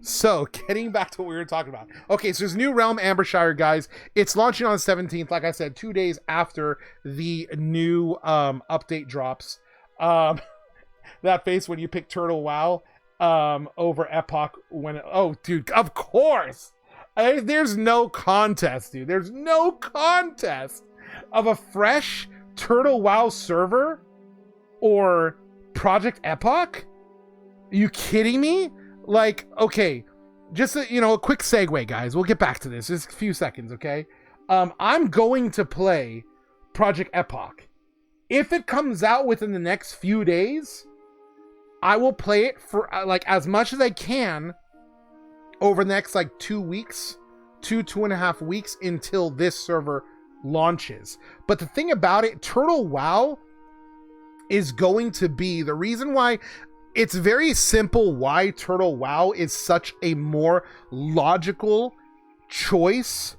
So, getting back to what we were talking about. Okay, so there's new realm, Ambershire, guys. It's launching on the 17th, like I said, 2 days after the new update drops. Um, that face when you pick Turtle WoW over Epoch when... oh, dude, of course! There's no contest, dude. There's no contest of a fresh Turtle WoW server or Project Epoch? Are you kidding me? Like, okay, just a quick segue, guys. We'll get back to this. Just a few seconds, okay? I'm going to play Project Epoch. If it comes out within the next few days, I will play it for like as much as I can over the next like 2 weeks, 2.5 weeks until this server launches. But the thing about it, Turtle WoW is going to be the reason why. It's very simple why Turtle WoW is such a more logical choice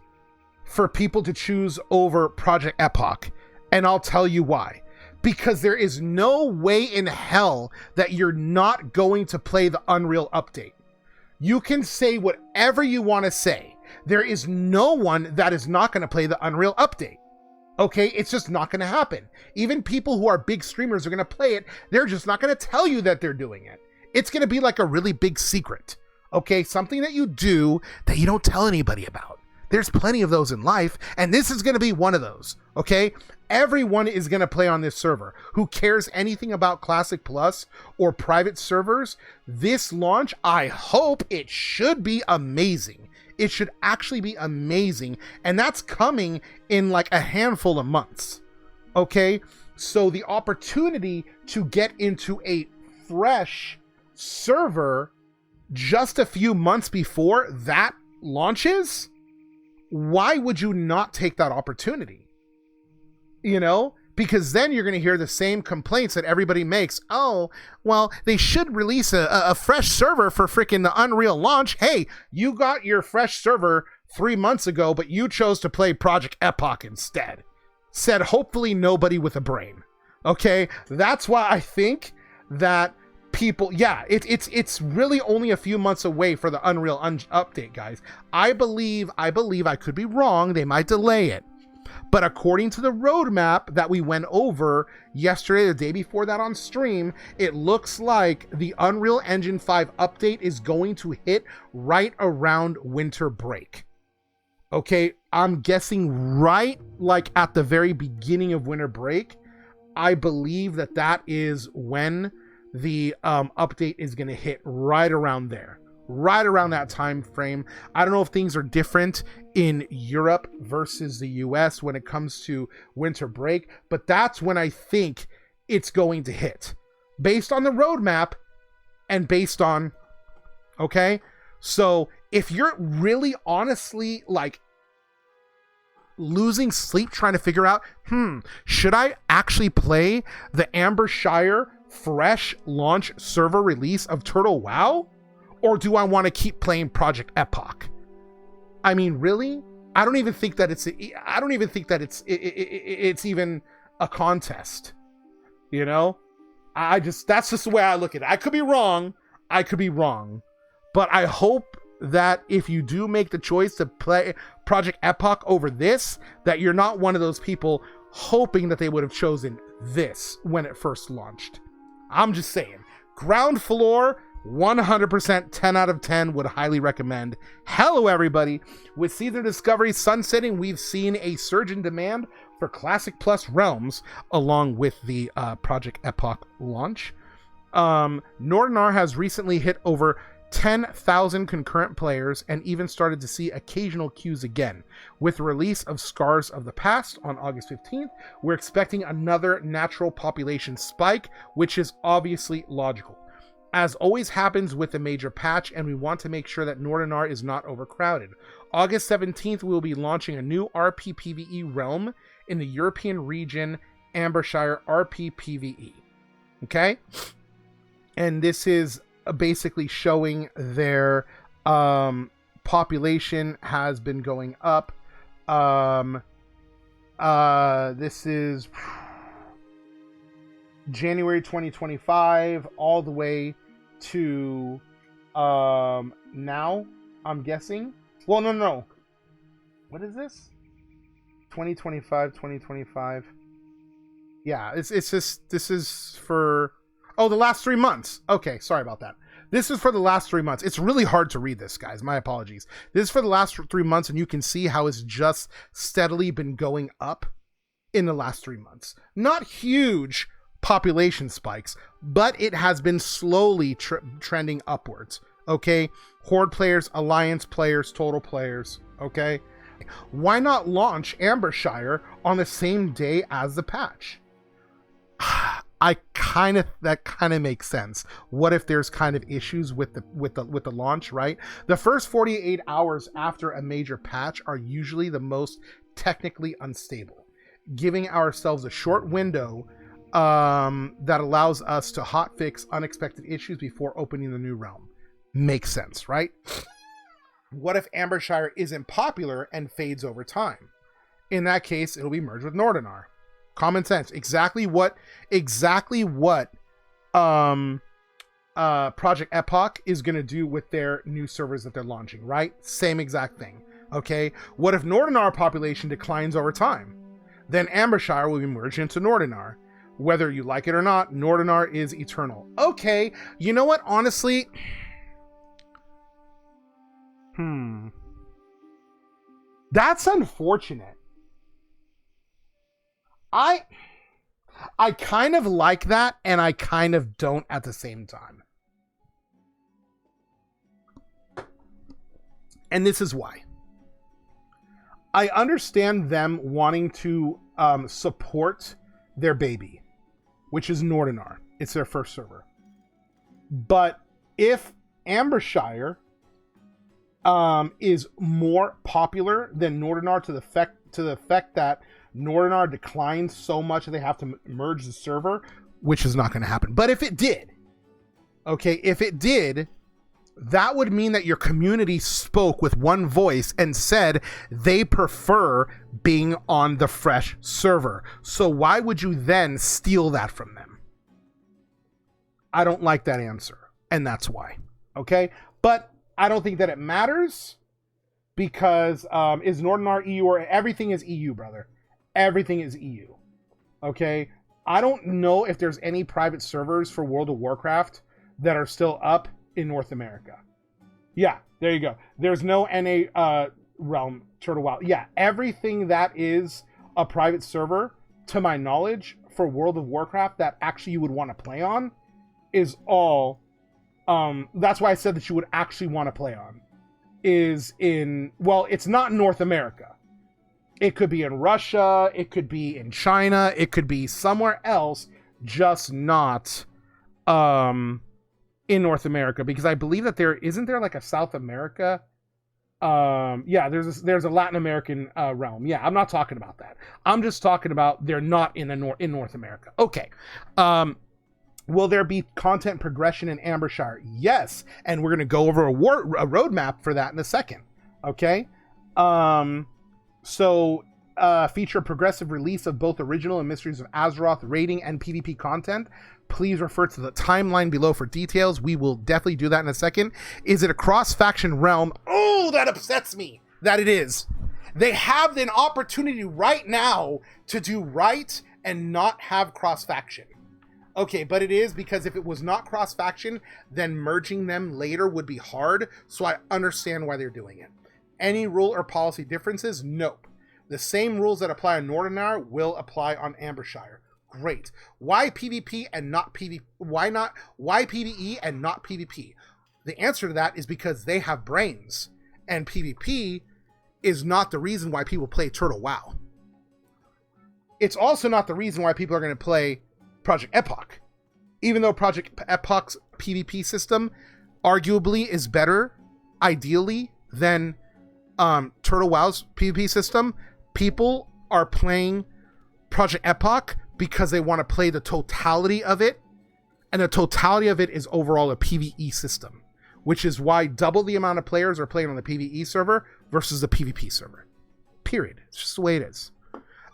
for people to choose over Project Epoch. And I'll tell you why. Because there is no way in hell that you're not going to play the Unreal update. You can say whatever you want to say. There is no one that is not going to play the Unreal update. Okay, it's just not going to happen. Even people who are big streamers are going to play it. They're just not going to tell you that they're doing it. It's going to be like a really big secret. Okay, something that you do that you don't tell anybody about. There's plenty of those in life, and this is going to be one of those. Okay, everyone is going to play on this server. Who cares anything about Classic Plus or private servers? This launch, I hope it should be amazing. It should actually be amazing. And that's coming in like a handful of months. Okay. So the opportunity to get into a fresh server just a few months before that launches, why would you not take that opportunity? You know, because then you're going to hear the same complaints that everybody makes. Oh, well, they should release a fresh server for freaking the Unreal launch. Hey, you got your fresh server 3 months ago, but you chose to play Project Epoch instead. Said hopefully nobody with a brain. Okay, that's why I think that people, yeah, it's really only a few months away for the Unreal update, guys. I believe I could be wrong. They might delay it. But according to the roadmap that we went over yesterday, the day before that on stream, it looks like the Unreal Engine 5 update is going to hit right around winter break. Okay, I'm guessing right like at the very beginning of winter break. I believe that is when the update is going to hit right around there. Right around that time frame. I don't know if things are different in Europe versus the US when it comes to winter break, but that's when I think it's going to hit. Based on the roadmap and based on, okay? So if you're really honestly like losing sleep trying to figure out, should I actually play the Ambershire fresh launch server release of Turtle WoW? Or do I want to keep playing Project Epoch? I mean, really? I don't even think that it's even a contest. You know? That's just the way I look at it. I could be wrong. But I hope that if you do make the choice to play Project Epoch over this, that you're not one of those people hoping that they would have chosen this when it first launched. I'm just saying. Ground floor, 100% 10 out of 10 would highly recommend. Hello everybody. With Season Discovery sunsetting, we've seen a surge in demand for Classic Plus realms along with the Project Epoch launch. Nordinar has recently hit over 10,000 concurrent players and even started to see occasional queues again. With the release of Scars of the Past on August 15th, we're expecting another natural population spike, which is obviously logical. As always happens with a major patch, and we want to make sure that Nordinar is not overcrowded. August 17th, we will be launching a new RP PvE realm in the European region, Ambershire RP PvE. Okay? And this is basically showing their population has been going up. This is January 2025 all the way to now, I'm guessing. Well, no. What is this? 2025. Yeah, it's just, this is for, oh, the last 3 months. Okay, sorry about that. This is for the last 3 months. It's really hard to read this, guys. My apologies. This is for the last 3 months, and you can see how it's just steadily been going up in the last 3 months. Not huge population spikes, but it has been slowly trending upwards. Okay? Horde players, Alliance players, total players. Okay? Why not launch Ambershire on the same day as the patch? That kind of makes sense. What if there's kind of issues with the launch, right? The first 48 hours after a major patch are usually the most technically unstable, giving ourselves a short window that allows us to hotfix unexpected issues before opening the new realm. Makes sense, right? What if Ambershire isn't popular and fades over time? In that case, it'll be merged with Nordinar. Common sense. Exactly what Project Epoch is going to do with their new servers that they're launching, right? Same exact thing. Okay. What if Nordinar population declines over time? Then Ambershire will be merged into Nordinar. Whether you like it or not, Nordinar is eternal. Okay. You know what? Honestly, that's unfortunate. I kind of like that, and I kind of don't at the same time. And this is why. I understand them wanting to support their baby, which is Nordinar. It's their first server. But if Ambershire is more popular than Nordinar to the effect that Nordinar declines so much that they have to merge the server, which is not going to happen. But if it did, that would mean that your community spoke with one voice and said they prefer being on the fresh server. So why would you then steal that from them? I don't like that answer, and that's why. Okay? But I don't think that it matters, because is Nordinar EU, or everything is EU, brother. Everything is EU. Okay? I don't know if there's any private servers for World of Warcraft that are still up in North America. Yeah, there you go. There's no NA realm Turtle WoW. Yeah, everything that is a private server, to my knowledge, for World of Warcraft that actually you would want to play on is all that's why I said that you would actually want to play on is in, well, it's not in North America. It could be in Russia, it could be in China, it could be somewhere else, just not in North America, because I believe that there isn't there like a South America. Yeah, there's a Latin American realm. Yeah, I'm not talking about that. I'm just talking about they're not in North America. Okay. Will there be content progression in Ambershire? Yes, and we're going to go over a roadmap for that in a second. Okay. So feature progressive release of both original and Mysteries of Azeroth raiding and PvP content. Please refer to the timeline below for details. We will definitely do that in a second. Is it a cross-faction realm? Oh, that upsets me that it is. They have an opportunity right now to do right and not have cross-faction. Okay, but it is, because if it was not cross-faction, then merging them later would be hard, so I understand why they're doing it. Any rule or policy differences? Nope. The same rules that apply on Nordinar will apply on Ambershire. Great. Why PvP and not PvP? Why PvE and not PvP? The answer to that is because they have brains, and PvP is not the reason why people play Turtle WoW. It's also not the reason why people are going to play Project Epoch. Even though Project Epoch's PvP system arguably is better, ideally, than Turtle WoW's PvP system, people are playing Project Epoch because they want to play the totality of it, and the totality of it is overall a PvE system, which is why double the amount of players are playing on the PvE server versus the PvP server. Period. It's just the way it is.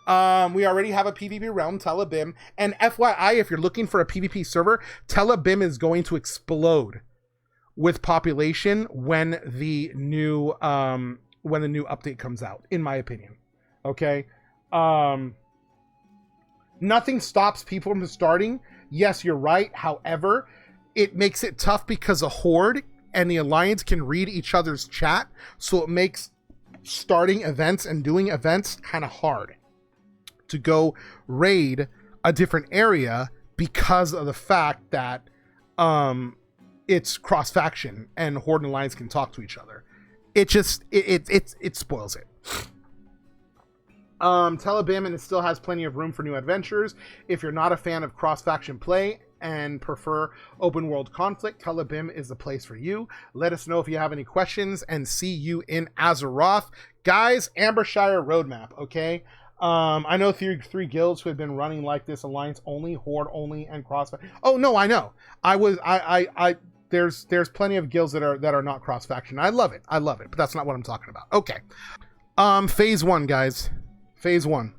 We already have a PvP realm, Telebim, and FYI, if you're looking for a PvP server, Telebim is going to explode with population when the new update comes out, in my opinion. Okay. Nothing stops people from starting. Yes, you're right. However, it makes it tough because a horde and the alliance can read each other's chat, so it makes starting events and doing events kind of hard to go raid a different area because of the fact that it's cross faction and horde and alliance can talk to each other. It just it spoils it. Telebim, and it still has plenty of room for new adventures. If you're not a fan of cross faction play and prefer open world conflict, Telebim is the place for you. Let us know if you have any questions, and see you in Azeroth. Guys, Ambershire roadmap, okay? I know three guilds who have been running like this: alliance only, horde only, and cross. Oh no, I know. There's plenty of guilds that are not cross faction. I love it, but that's not what I'm talking about. Okay. Phase 1, guys. Phase 1.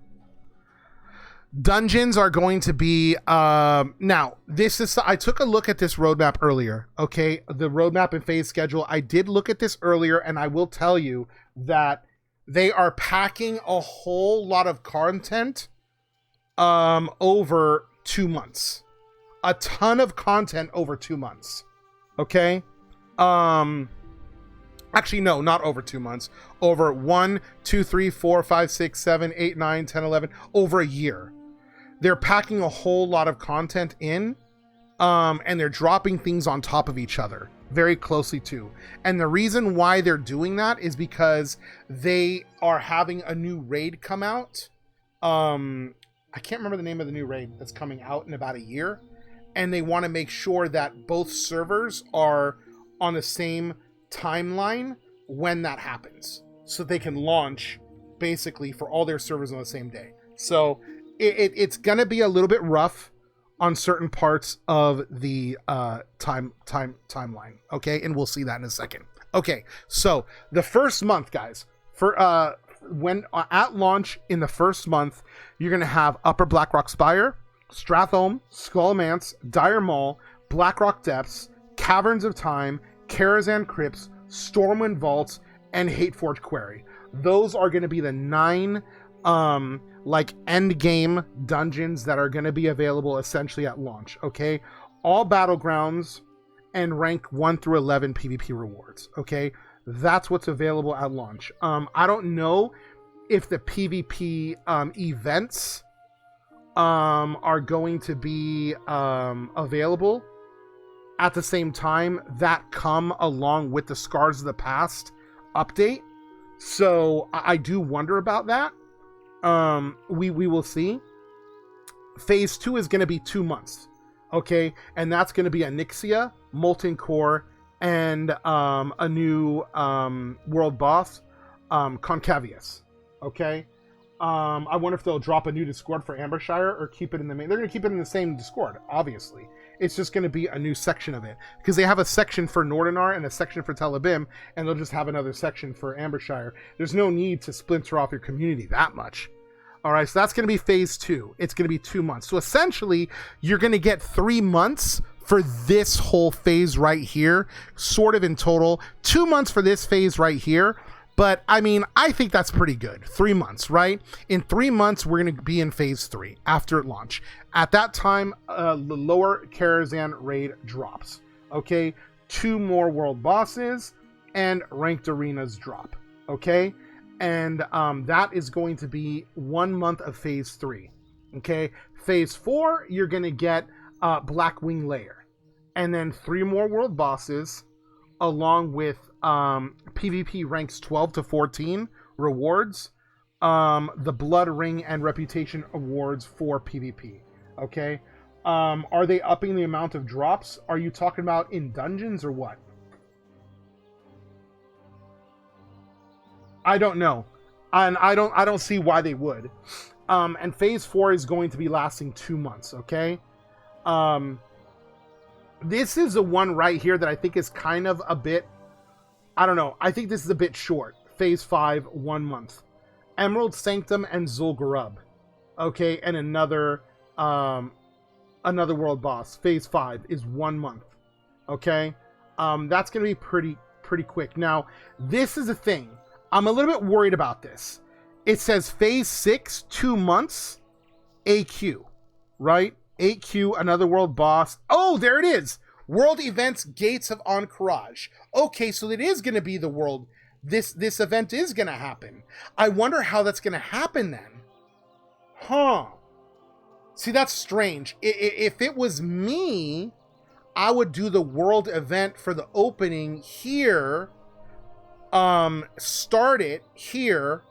Dungeons are going to be now. I took a look at this roadmap earlier. Okay, the roadmap and phase schedule. I did look at this earlier, and I will tell you that they are packing a whole lot of content over 2 months. A ton of content over 2 months. Okay? Actually, no, not over 2 months. Over 1, 2, 3, 4, 5, 6, 7, 8, 9, 10, 11. Over a year. They're packing a whole lot of content in, and they're dropping things on top of each other very closely too. And the reason why they're doing that is because they are having a new raid come out. I can't remember the name of the new raid that's coming out in about a year. And they want to make sure that both servers are on the same timeline when that happens, so they can launch basically for all their servers on the same day. So it's gonna be a little bit rough on certain parts of the timeline. Okay, and we'll see that in a second. Okay, so the first month, guys, for when at launch in the first month, you're gonna have Upper Blackrock Spire, Stratholme, Skullmance, Dire Maul, Blackrock Depths, Caverns of Time, Karazhan Crypts, Stormwind Vaults, and Hateforge Quarry. Those are going to be the 9 end game dungeons that are going to be available essentially at launch. Okay, all battlegrounds and rank 1 through 11 PvP rewards. Okay, that's what's available at launch. I don't know if the PvP events are going to be available at the same time that come along with the Scars of the Past update. So I do wonder about that. We will see. Phase 2 is going to be 2 months. Okay, and that's going to be Onyxia, Molten Core, and a new world boss, Concavius. Okay. I wonder if they'll drop a new Discord for Ambershire or keep it in the main. They're going to keep it in the same Discord, obviously. It's just going to be a new section of it, because they have a section for Nordinar and a section for Telebim, and they'll just have another section for Ambershire. There's no need to splinter off your community that much. All right, so that's going to be phase 2. It's going to be 2 months. So essentially, you're going to get 3 months for this whole phase right here, sort of in total. 2 months for this phase right here. But, I mean, I think that's pretty good. 3 months, right? In 3 months, we're going to be in phase 3 after launch. At that time, the lower Karazhan raid drops. Okay? 2 more world bosses and ranked arenas drop. Okay? And that is going to be 1 month of phase 3. Okay? Phase 4, you're going to get Blackwing Lair. And then 3 more world bosses, along with PvP ranks 12 to 14 rewards, the Blood Ring and Reputation awards for PvP. Okay, are they upping the amount of drops? Are you talking about in dungeons or what? I don't know, and I don't see why they would. And phase 4 is going to be lasting 2 months. Okay. This is the one right here that I think is kind of a bit, I don't know. I think this is a bit short. Phase 5, 1 month. Emerald Sanctum and Zul'Gurub. Okay, and another world boss. Phase 5 is 1 month. Okay. That's going to be pretty quick. Now, this is a thing. I'm a little bit worried about this. It says phase 6, 2 months, AQ, right? AQ, another world boss. Oh, there it is. World events, Gates of Encourage. Okay, so it is going to be the world. This event is going to happen. I wonder how that's going to happen then. Huh. See, that's strange. If it was me, I would do the world event for the opening here, start it here,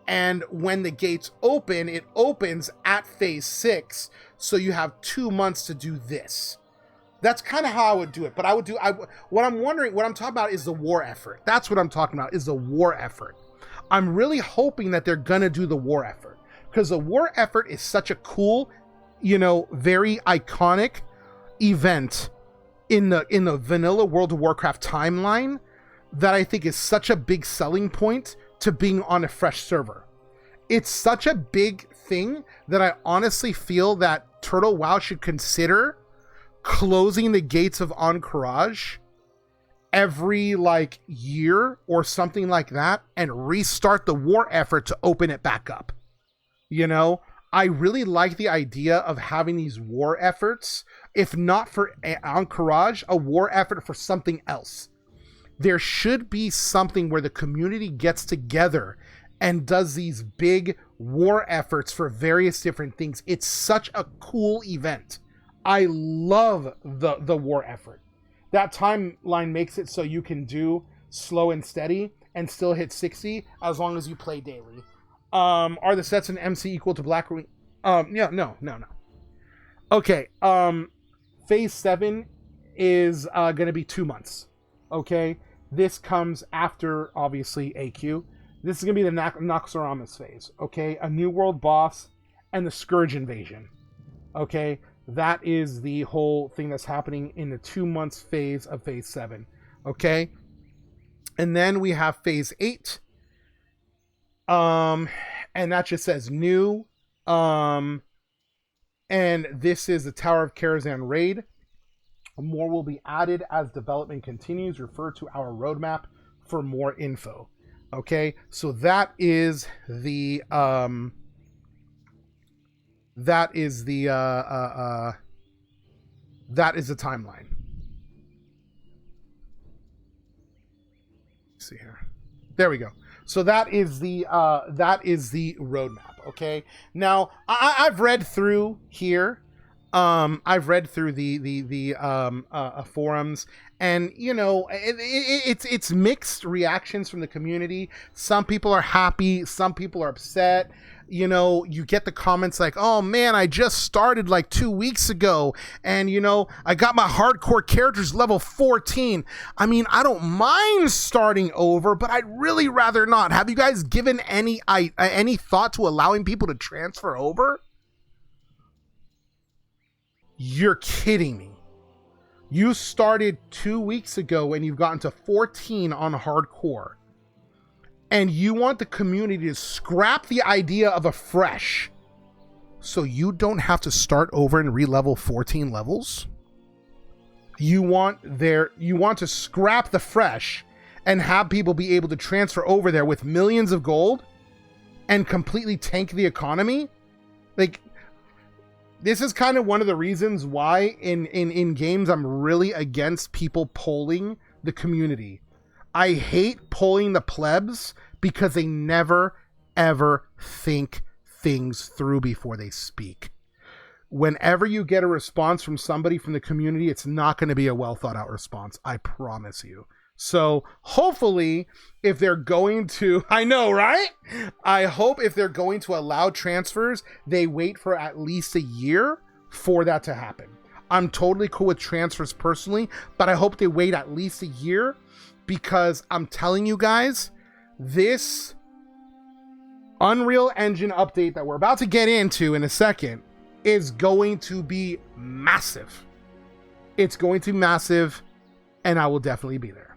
and when the gates open, it opens at phase 6, so you have 2 months to do this. That's kind of how I would do it, but what I'm talking about is the war effort. That's what I'm talking about, is the war effort. I'm really hoping that they're gonna do the war effort, because the war effort is such a cool, very iconic event in the vanilla World of Warcraft timeline that I think is such a big selling point to being on a fresh server. It's such a big thing that I honestly feel that Turtle WoW should consider closing the Gates of Encourage every year or something like that and restart the war effort to open it back up. I really like the idea of having these war efforts, if not for Encourage, a war effort for something else. There should be something where the community gets together and does these big war efforts for various different things. It's such a cool event. I love the war effort. That timeline makes it so you can do slow and steady and still hit 60 as long as you play daily. Are the sets in MC equal to Black Ring? Yeah, no. Okay, phase 7 is going to be 2 months. Okay, this comes after, obviously, AQ. This is going to be the Noxoramus phase. Okay, a new world boss and the Scourge invasion. Okay, that is the whole thing that's happening in the 2 months phase of phase 7. Okay, and then we have phase 8. And that just says new. And this is the Tower of Karazhan raid. More will be added as development continues. Refer to our roadmap for more info. Okay, so that is the timeline. Let's see here. There we go. So that is the roadmap. Okay. Now I've read through here. I've read through the forums, and it's mixed reactions from the community. Some people are happy, some people are upset. You get the comments like, "Oh man, I just started 2 weeks ago, and I got my hardcore characters level 14. I mean, I don't mind starting over, but I'd really rather not." Have you guys given any thought to allowing people to transfer over? You're kidding me. You started 2 weeks ago and you've gotten to 14 on hardcore. And you want the community to scrap the idea of a fresh so you don't have to start over and re-level 14 levels? You want to scrap the fresh and have people be able to transfer over there with millions of gold and completely tank the economy? This is kind of one of the reasons why in games I'm really against people polling the community. I hate polling the plebs because they never, ever think things through before they speak. Whenever you get a response from somebody from the community, it's not going to be a well thought out response. I promise you. So hopefully if they're going to, I know, right? I hope if they're going to allow transfers, they wait for at least a year for that to happen. I'm totally cool with transfers personally, but I hope they wait at least a year, because I'm telling you guys, this Unreal Engine update that we're about to get into in a second is going to be massive. It's going to be massive, and I will definitely be there.